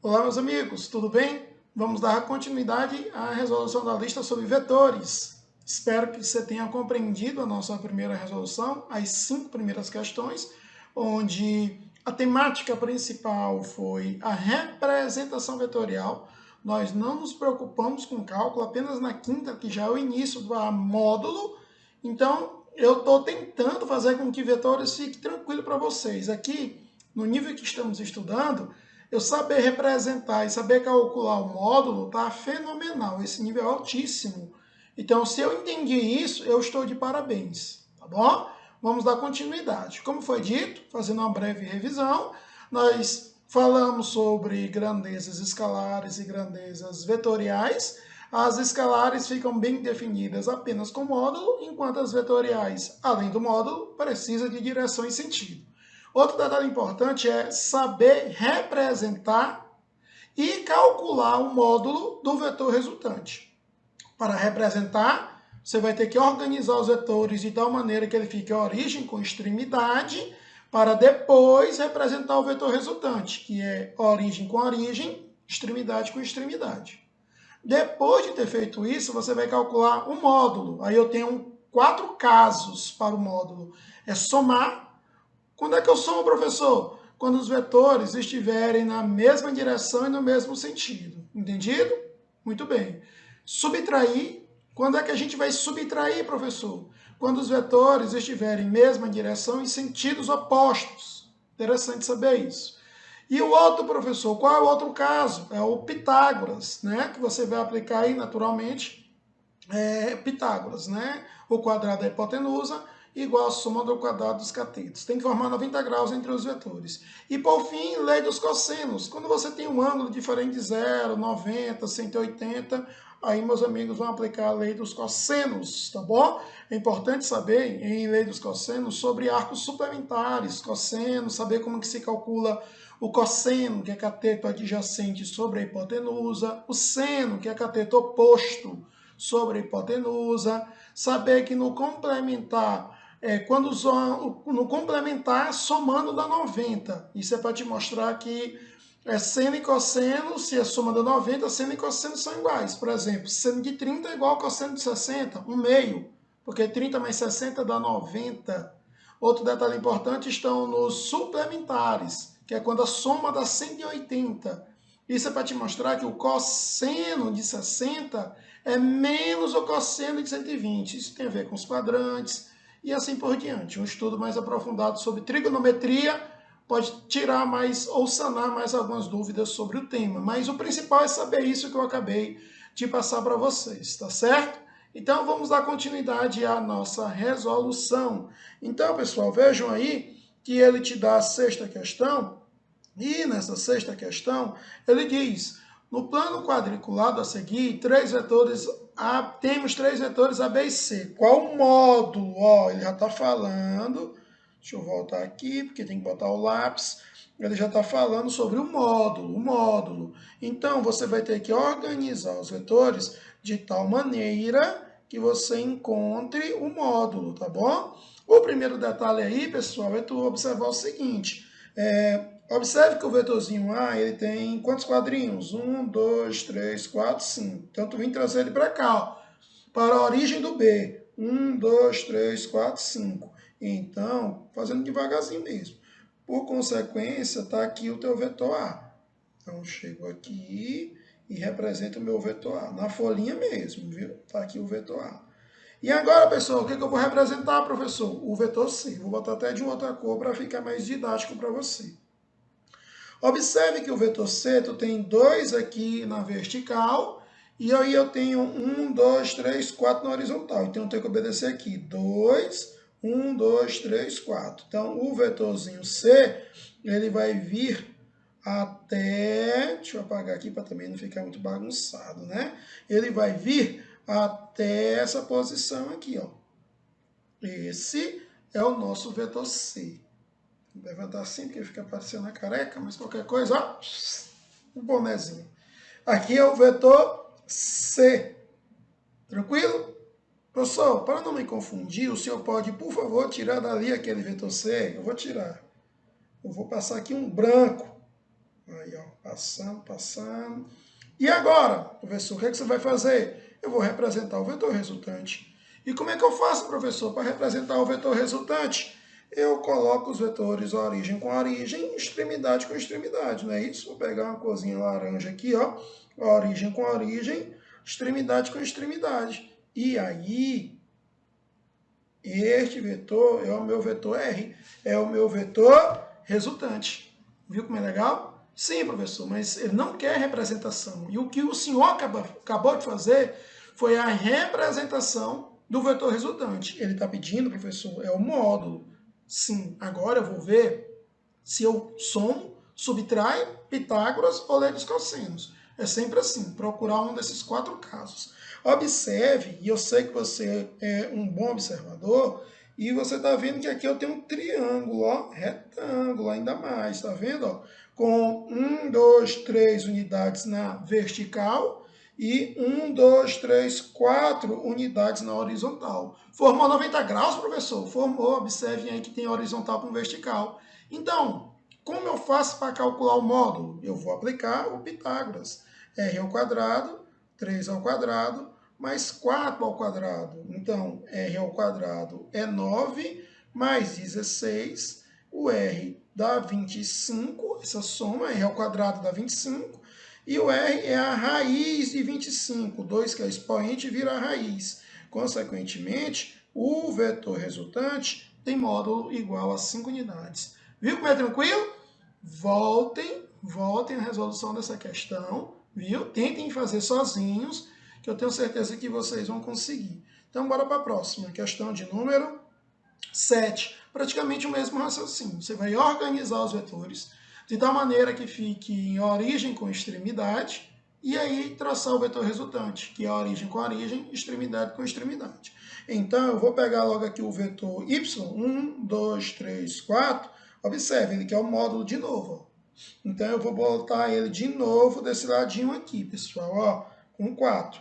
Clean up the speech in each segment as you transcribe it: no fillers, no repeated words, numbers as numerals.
Olá, meus amigos, tudo bem? Vamos dar continuidade à resolução da lista sobre vetores. Espero que você tenha compreendido a nossa primeira resolução, as 5 primeiras questões, onde a temática principal foi a representação vetorial. Nós não nos preocupamos com cálculo, apenas na quinta, que já é o início do módulo. Então, eu estou tentando fazer com que vetores fique tranquilo para vocês. Aqui, no nível que estamos estudando, eu saber representar e saber calcular o módulo está fenomenal, esse nível é altíssimo. Então, se eu entendi isso, eu estou de parabéns, tá bom? Vamos dar continuidade. Como foi dito, fazendo uma breve revisão, nós falamos sobre grandezas escalares e grandezas vetoriais. As escalares ficam bem definidas apenas com módulo, enquanto as vetoriais, além do módulo, precisam de direção e sentido. Outro detalhe importante é saber representar e calcular o módulo do vetor resultante. Para representar, você vai ter que organizar os vetores de tal maneira que ele fique origem com extremidade, para depois representar o vetor resultante, que é origem com origem, extremidade com extremidade. Depois de ter feito isso, você vai calcular o módulo. Aí eu tenho 4 casos para o módulo. É somar. Quando é que eu somo, professor? Quando os vetores estiverem na mesma direção e no mesmo sentido. Entendido? Muito bem. Subtrair. Quando é que a gente vai subtrair, professor? Quando os vetores estiverem em mesma direção e sentidos opostos. Interessante saber isso. E o outro, professor, qual é o outro caso? É o Pitágoras, né? Que você vai aplicar aí naturalmente. Pitágoras, né? O quadrado da hipotenusa igual a soma do quadrado dos catetos. Tem que formar 90 graus entre os vetores. E, por fim, lei dos cossenos. Quando você tem um ângulo diferente de 0, 90, 180, aí, meus amigos, vão aplicar a lei dos cossenos, tá bom? É importante saber, em lei dos cossenos, sobre arcos suplementares, cossenos, saber como que se calcula o cosseno, que é cateto adjacente sobre a hipotenusa, o seno, que é cateto oposto sobre a hipotenusa, saber que no complementar, no complementar, somando dá 90. Isso é para te mostrar que seno e cosseno, se a soma dá 90, seno e cosseno são iguais. Por exemplo, seno de 30 é igual ao cosseno de 60, um meio, porque 30 mais 60 dá 90. Outro detalhe importante estão nos suplementares, que é quando a soma dá 180. Isso é para te mostrar que o cosseno de 60 é menos o cosseno de 120. Isso tem a ver com os quadrantes e assim por diante. Um estudo mais aprofundado sobre trigonometria pode tirar mais ou sanar mais algumas dúvidas sobre o tema. Mas o principal é saber isso que eu acabei de passar para vocês, tá certo? Então vamos dar continuidade à nossa resolução. Então, pessoal, vejam aí que ele te dá a sexta questão. E nessa sexta questão, ele diz, no plano quadriculado a seguir, temos três vetores A, B e C. Qual o módulo? Ó, ele já está falando, deixa eu voltar aqui, porque tem que botar o lápis. Ele já está falando sobre o módulo. Então, você vai ter que organizar os vetores de tal maneira que você encontre o módulo, tá bom? O primeiro detalhe aí, pessoal, é tu observar o seguinte, observe que o vetorzinho A, ele tem quantos quadrinhos? 1, 2, 3, 4, 5. Então, tu vem trazer ele para cá, ó, para a origem do B. 1, 2, 3, 4, 5. Então, fazendo devagarzinho mesmo. Por consequência, está aqui o teu vetor A. Então, eu chego aqui e represento o meu vetor A. Na folhinha mesmo, viu? Está aqui o vetor A. E agora, pessoal, o que eu vou representar, professor? O vetor C. Vou botar até de outra cor para ficar mais didático para você. Observe que o vetor C, tu tem 2 aqui na vertical, e aí eu tenho 1, 2, 3, 4 na horizontal. Então, eu tenho que obedecer aqui. 2, 1, 2, 3, 4. Então, o vetorzinho C, ele vai vir até... Deixa eu apagar aqui para também não ficar muito bagunçado, né? Ele vai vir até essa posição aqui, ó. Esse é o nosso vetor C. Vou levantar assim, porque fica parecendo a careca, mas qualquer coisa, ó, um bonezinho. Aqui é o vetor C. Tranquilo? Professor, para não me confundir, o senhor pode, por favor, tirar dali aquele vetor C? Eu vou tirar. Eu vou passar aqui um branco. Aí, ó, passando, passando. E agora, professor, o que, é que você vai fazer? Eu vou representar o vetor resultante. E como é que eu faço, professor, para representar o vetor resultante? Eu coloco os vetores origem com origem, extremidade com extremidade, não é isso? Vou pegar uma corzinha laranja aqui, ó, origem com origem, extremidade com extremidade. E aí, este vetor é o meu vetor R, é o meu vetor resultante. Viu como é legal? Sim, professor, mas ele não quer representação. E o que o senhor acabou de fazer foi a representação do vetor resultante. Ele está pedindo, professor, é o módulo. Sim, agora eu vou ver se eu somo, subtraio Pitágoras ou lei dos cossenos. É sempre assim, procurar um desses 4 casos. Observe, e eu sei que você é um bom observador, e você está vendo que aqui eu tenho um triângulo, ó, retângulo ainda mais, está vendo? Ó? Com 1, 2, 3 unidades na vertical e 1, 2, 3, 4 unidades na horizontal. Formou 90 graus, professor? Formou, observem aí que tem horizontal com vertical. Então, como eu faço para calcular o módulo? Eu vou aplicar o Pitágoras. R ao quadrado, 3 ao quadrado, mais 4 ao quadrado. Então, R ao quadrado é 9, mais 16. O R dá 25, essa soma, R ao quadrado dá 25. E o R é a raiz de 25. 2, que é expoente, vira a raiz. Consequentemente, o vetor resultante tem módulo igual a 5 unidades. Viu como é tranquilo? Voltem à resolução dessa questão, viu? Tentem fazer sozinhos, que eu tenho certeza que vocês vão conseguir. Então, bora para a próxima. Questão de número 7. Praticamente o mesmo raciocínio. Você vai organizar os vetores de tal maneira que fique em origem com extremidade, e aí traçar o vetor resultante, que é origem com origem, extremidade com extremidade. Então, eu vou pegar logo aqui o vetor y, 1, 2, 3, 4. Observe, ele quer o módulo de novo. Ó. Então, eu vou botar ele de novo desse ladinho aqui, pessoal, ó, com 4.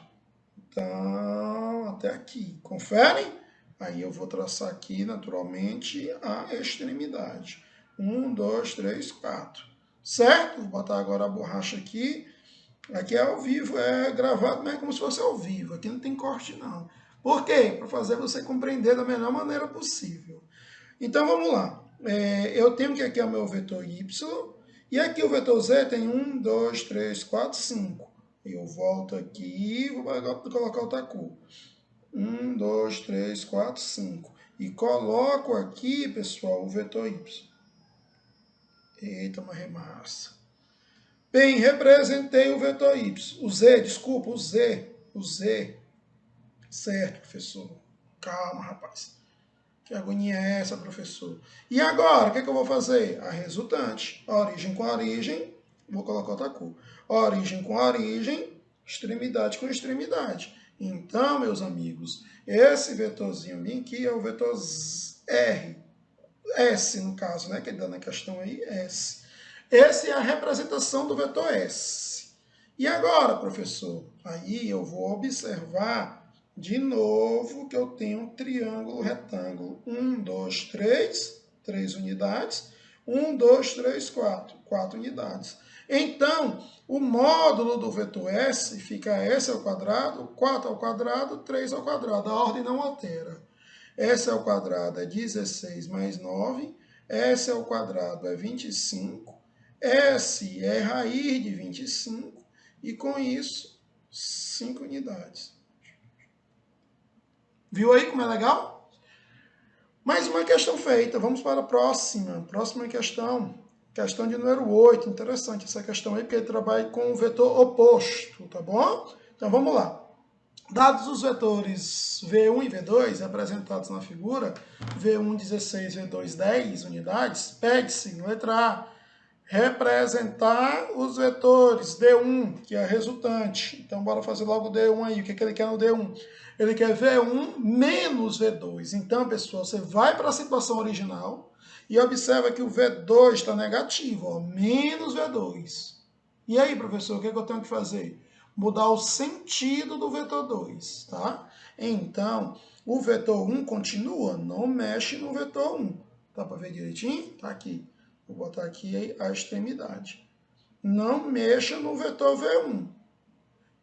Então, até aqui. Conferem? Aí eu vou traçar aqui, naturalmente, a extremidade. 1, 2, 3, 4. Certo? Vou botar agora a borracha aqui. Aqui é ao vivo, é gravado, mas é como se fosse ao vivo. Aqui não tem corte, não. Por quê? Para fazer você compreender da melhor maneira possível. Então, vamos lá. Eu tenho que aqui é o meu vetor y, e aqui o vetor z tem 1, 2, 3, 4, 5. Eu volto aqui e vou colocar outra cor. 1, 2, 3, 4, 5. E coloco aqui, pessoal, o vetor y. Eita, uma remassa. Bem, representei o vetor y. O z, desculpa, o z. Certo, professor. Calma, rapaz. Que agonia é essa, professor? E agora, o que eu vou fazer? A resultante. Origem com origem. Vou colocar outra cor. Origem com origem. Extremidade com extremidade. Então, meus amigos, esse vetorzinho aqui é o vetor R. S, no caso, né? Que dá na questão aí, S. Essa é a representação do vetor S. E agora, professor? Aí eu vou observar de novo que eu tenho um triângulo retângulo. 1, 2, 3, 3 unidades. 1, 2, 3, 4, 4 unidades. Então, o módulo do vetor S fica S ao quadrado, 4 ao quadrado, 3 ao quadrado. A ordem não altera. S ao quadrado é 16 mais 9. S ao quadrado é 25. S é raiz de 25. E com isso, 5 unidades. Viu aí como é legal? Mais uma questão feita. Vamos para a próxima. Próxima questão. Questão de número 8. Interessante essa questão aí, porque ele trabalha com o vetor oposto, tá bom? Então vamos lá. Dados os vetores V1 e V2 representados na figura, V1 16, V2 10 unidades, pede-se, letra A, representar os vetores D1, que é a resultante. Então, bora fazer logo o D1 aí. O que ele quer no D1? Ele quer V1 menos V2. Então, pessoal, você vai para a situação original E observa que o V2 está negativo, ó, menos V2. E aí, professor, o que, é que eu tenho que fazer? Mudar o sentido do vetor 2, tá? Então, o vetor 1 continua, não mexe no vetor 1. Dá para ver direitinho? Tá aqui. Vou botar aqui a extremidade. Não mexa no vetor V1.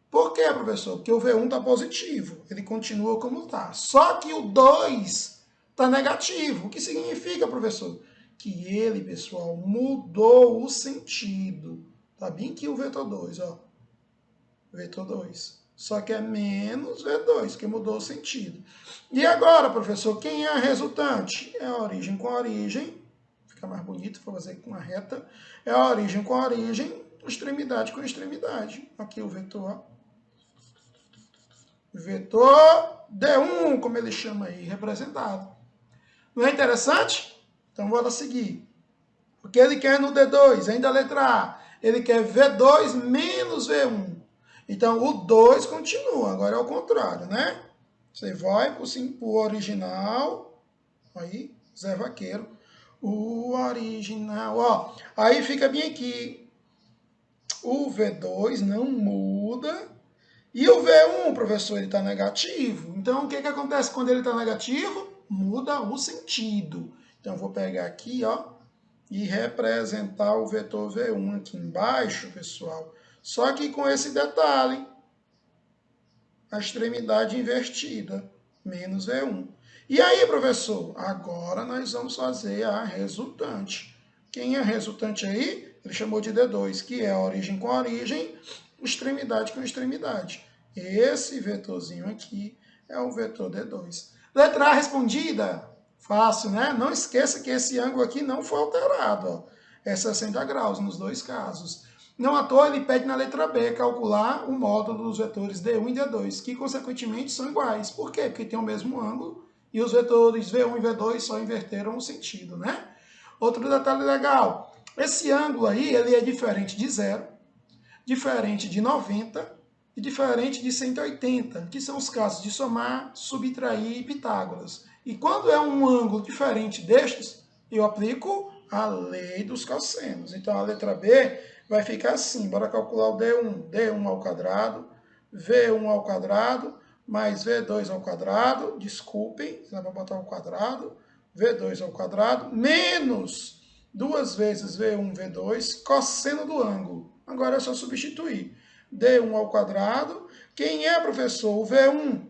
Por quê, professor? Porque o V1 está positivo, ele continua como está. Só que o 2 está negativo. O que significa, professor? Que ele, pessoal, mudou o sentido. Tá bem aqui o vetor 2, ó. Vetor 2. Só que é menos V2, que mudou o sentido. E agora, professor, quem é a resultante? É a origem com a origem. Fica mais bonito, vou fazer com uma reta. É a origem com a origem, extremidade com extremidade. Aqui o vetor, ó. Vetor D1, como ele chama aí, representado. Não é interessante? Então, bora seguir. O que ele quer no D2? Ainda a letra A. Ele quer V2 menos V1. Então, o 2 continua. Agora é o contrário, né? Você vai para o original. Aí, Zé Vaqueiro. O original. Ó, aí fica bem aqui. O V2 não muda. E o V1, professor, ele está negativo. Então, o que acontece quando ele está negativo? Muda o sentido. Então, eu vou pegar aqui, ó, e representar o vetor V1 aqui embaixo, pessoal. Só que com esse detalhe, a extremidade invertida, menos V1. E aí, professor? Agora nós vamos fazer a resultante. Quem é a resultante aí? Ele chamou de D2, que é a origem com a origem, extremidade com extremidade. Esse vetorzinho aqui é o vetor D2. Letra A respondida? Fácil, né? Não esqueça que esse ângulo aqui não foi alterado. Ó. É 60 graus nos dois casos. Não à toa, ele pede na letra B calcular o módulo dos vetores D1 e D2, que consequentemente são iguais. Por quê? Porque tem o mesmo ângulo e os vetores V1 e V2 só inverteram o sentido, né? Outro detalhe legal, esse ângulo aí ele é diferente de 0, diferente de 90 e diferente de 180, que são os casos de somar, subtrair e Pitágoras. E quando é um ângulo diferente destes, eu aplico a lei dos cossenos. Então a letra B vai ficar assim, bora calcular o D1, D1 ao quadrado, V1 ao quadrado, mais V2 ao quadrado, desculpem, dá para botar ao quadrado, V2 ao quadrado, menos 2 vezes V1, V2, cosseno do ângulo. Agora é só substituir. D1 ao quadrado. Quem é, professor? O V1,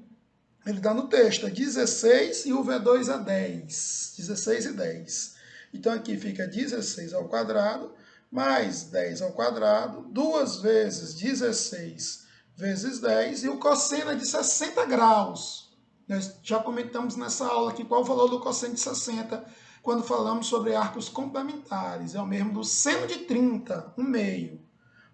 ele dá no texto, é 16 e o V2 é 10. 16 e 10. Então aqui fica 16 ao quadrado, mais 10 ao quadrado, 2 vezes 16 vezes 10, e o cosseno é de 60 graus. Nós já comentamos nessa aula aqui qual o valor do cosseno de 60, quando falamos sobre arcos complementares. É o mesmo do seno de 30, 1/2.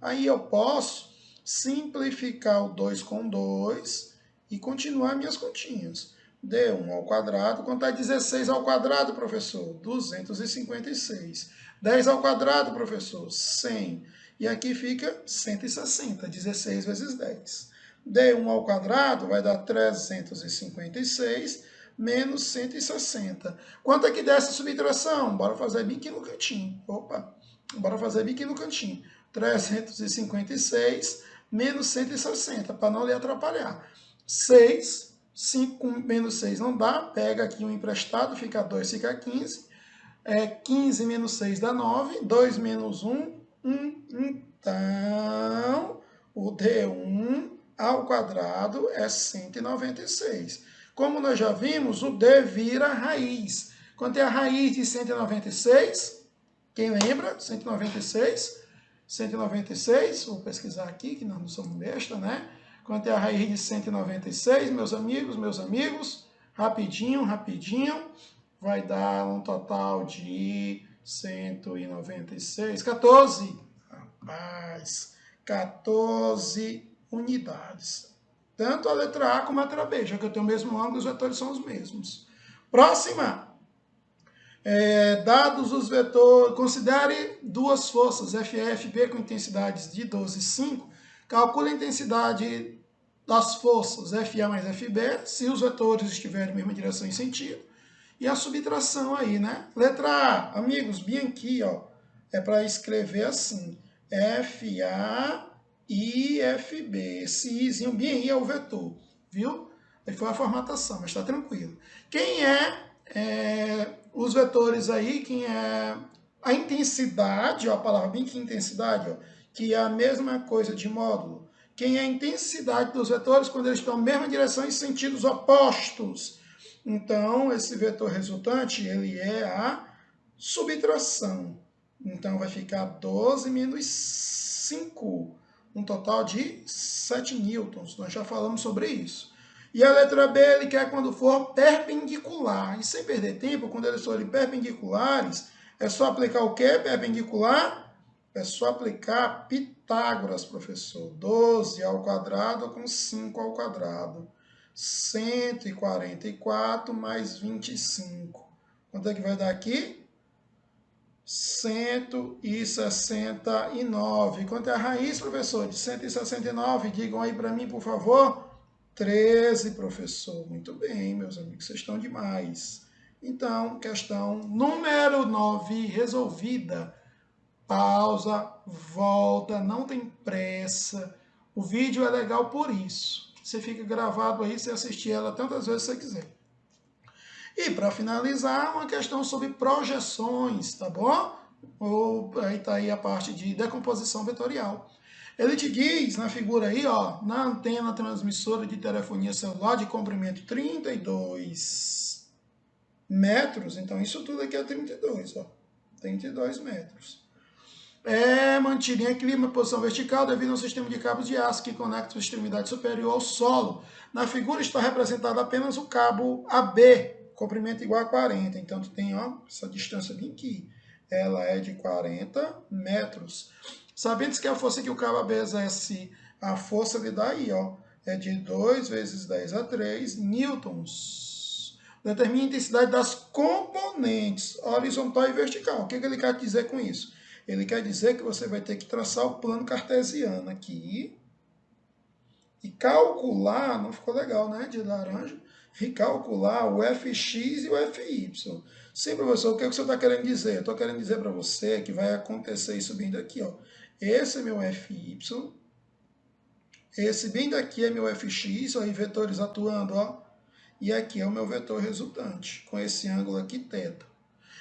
Aí eu posso simplificar o 2 com 2 e continuar minhas continhas. D1 ao quadrado, quanto é 16 ao quadrado, professor? 256. 10 ao quadrado, professor? 100. E aqui fica 160, 16 vezes 10. D1 ao quadrado vai dar 356 menos 160. Quanto é que dá essa subtração? Bora fazer bem aqui no cantinho. Opa, bora fazer bem aqui no cantinho. 356 menos 160, para não lhe atrapalhar. 6, 5 com menos 6 não dá, pega aqui um emprestado, fica 2, fica 15. 15 menos 6 dá 9, 2 menos 1, 1. Então, o D1 ao quadrado é 196. Como nós já vimos, o D vira raiz. Quanto é a raiz de 196? Quem lembra? 196. 196, vou pesquisar aqui, que nós não somos besta, né? Quanto é a raiz de 196, meus amigos? Rapidinho, vai dar um total de 196, 14. Rapaz, 14 unidades. Tanto a letra A como a letra B, já que eu tenho o mesmo ângulo, os vetores são os mesmos. Próxima. Dados os vetores, considere duas forças F e FB com intensidades de 12 e 5. Calcule a intensidade das forças FA mais FB, se os vetores estiverem em mesma direção e sentido. E a subtração aí, né? Letra A, amigos, bem aqui, ó, é para escrever assim, FA e FB. Esse Izinho bem aí é o vetor, viu? Aí foi a formatação, mas está tranquilo. Quem os vetores aí, quem é a intensidade, ó, a palavra bem que intensidade, ó, que é a mesma coisa de módulo. Quem é a intensidade dos vetores quando eles estão na mesma direção em sentidos opostos. Então, esse vetor resultante, ele é a subtração. Então, vai ficar 12 menos 5, um total de 7 newtons. Nós já falamos sobre isso. E a letra B, ele quer quando for perpendicular. E sem perder tempo, quando eles forem perpendiculares, é só aplicar o quê? Perpendicular? É só aplicar Pitágoras, professor. 12 ao quadrado com 5 ao quadrado. 144 mais 25. Quanto é que vai dar aqui? 169. Quanto é a raiz, professor, de 169? Digam aí para mim, por favor. 13, professor. Muito bem, meus amigos, vocês estão demais. Então, questão número 9, resolvida. Pausa, volta, não tem pressa. O vídeo é legal por isso. Você fica gravado aí, você assistir ela tantas vezes você quiser. E para finalizar, uma questão sobre projeções, tá bom? Aí tá aí a parte de decomposição vetorial. Ele te diz na figura aí, ó, na antena transmissora de telefonia celular de comprimento 32 metros, então isso tudo aqui é 32, ó, 32 metros. É mantida em equilíbrio na posição vertical devido ao sistema de cabos de aço que conecta a extremidade superior ao solo. Na figura está representado apenas o cabo AB, comprimento igual a 40. Então, tu tem, ó, essa distância bem aqui. Ela é de 40 metros. Sabendo que a força que o cabo AB exerce, a força lhe dá aí, ó, é de 2 vezes 10 a 3 newtons. Determina a intensidade das componentes horizontal e vertical. O que ele quer dizer com isso? Ele quer dizer que você vai ter que traçar o plano cartesiano aqui e calcular, não ficou legal, né, de laranja, e calcular o fx e o fy. Sim, professor, o que o senhor está querendo dizer? Eu estou querendo dizer para você que vai acontecer isso bem daqui, ó. Esse é meu fy, esse bem daqui é meu fx, aí vetores atuando, ó, e aqui é o meu vetor resultante, com esse ângulo aqui, θ.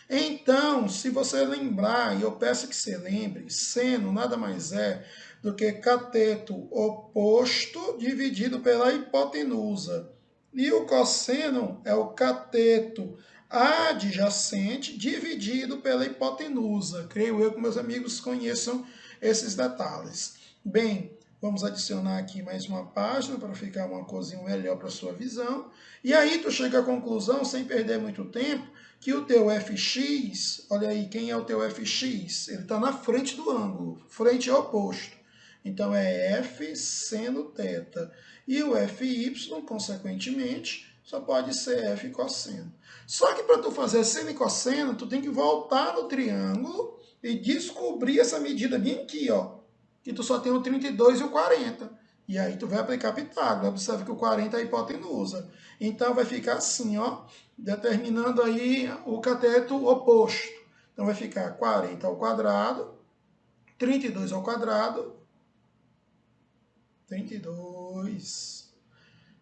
Então, se você lembrar, e eu peço que você lembre, seno nada mais é do que cateto oposto dividido pela hipotenusa. E o cosseno é o cateto adjacente dividido pela hipotenusa. Creio eu que meus amigos conheçam esses detalhes. Bem, vamos adicionar aqui mais uma página para ficar uma coisinha melhor para a sua visão. E aí tu chega à conclusão, sem perder muito tempo, que o teu fx, olha aí, quem é o teu fx? Ele está na frente do ângulo, frente ao oposto. Então é f seno θ. E o fy, consequentemente, só pode ser f cosseno. Só que para tu fazer seno e cosseno, tu tem que voltar no triângulo e descobrir essa medida bem aqui, ó. Que tu só tem o 32 e o 40. E aí tu vai aplicar Pitágoras. Observe que o 40 é a hipotenusa. Então vai ficar assim, ó, determinando aí o cateto oposto. Então vai ficar 40 ao quadrado, 32 ao quadrado, 32,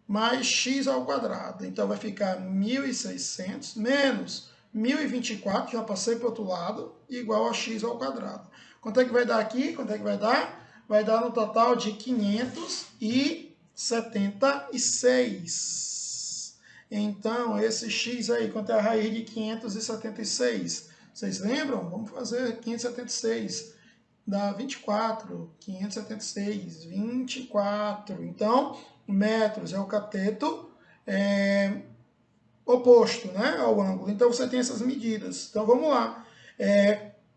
mais x ao quadrado. Então vai ficar 1.600 menos 1.024, já passei para o outro lado, igual a x ao quadrado. Quanto é que vai dar aqui? Quanto é que vai dar? Vai dar no total de 576. Então, esse x aí, quanto é a raiz de 576? Vocês lembram? Vamos fazer 576. Dá 24. 576, 24. Então, metros é o cateto oposto, né, ao ângulo. Então, você tem essas medidas. Então, vamos lá.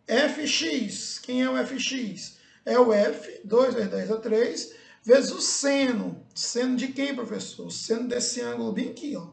Fx, quem é o fx? É o f, 2 vezes 10 a 3, vezes o seno. Seno de quem, professor? O seno desse ângulo bem aqui, ó.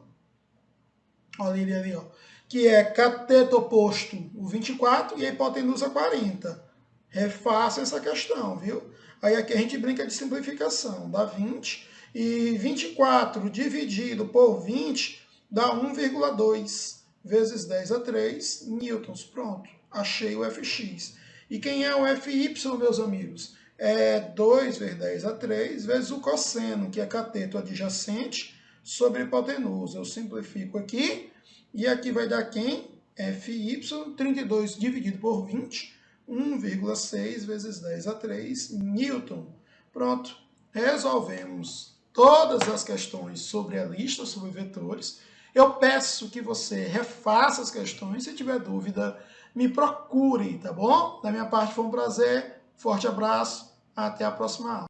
Olha ele ali, ó. Que é cateto oposto, o 24, e a hipotenusa 40. Refaça essa questão, viu? Aí aqui a gente brinca de simplificação. Dá 20. E 24 dividido por 20 dá 1,2. vezes 10 a 3 newtons. Pronto, achei o Fx. E quem é o Fy, meus amigos? É 2 vezes 10 a 3 vezes o cosseno, que é cateto adjacente sobre hipotenusa. Eu simplifico aqui, e aqui vai dar quem? Fy, 32 dividido por 20, 1,6 vezes 10 a 3 newton. Pronto, resolvemos todas as questões sobre a lista, sobre vetores. Eu peço que você refaça as questões. Se tiver dúvida, me procure, tá bom? Da minha parte foi um prazer. Forte abraço. Até a próxima aula.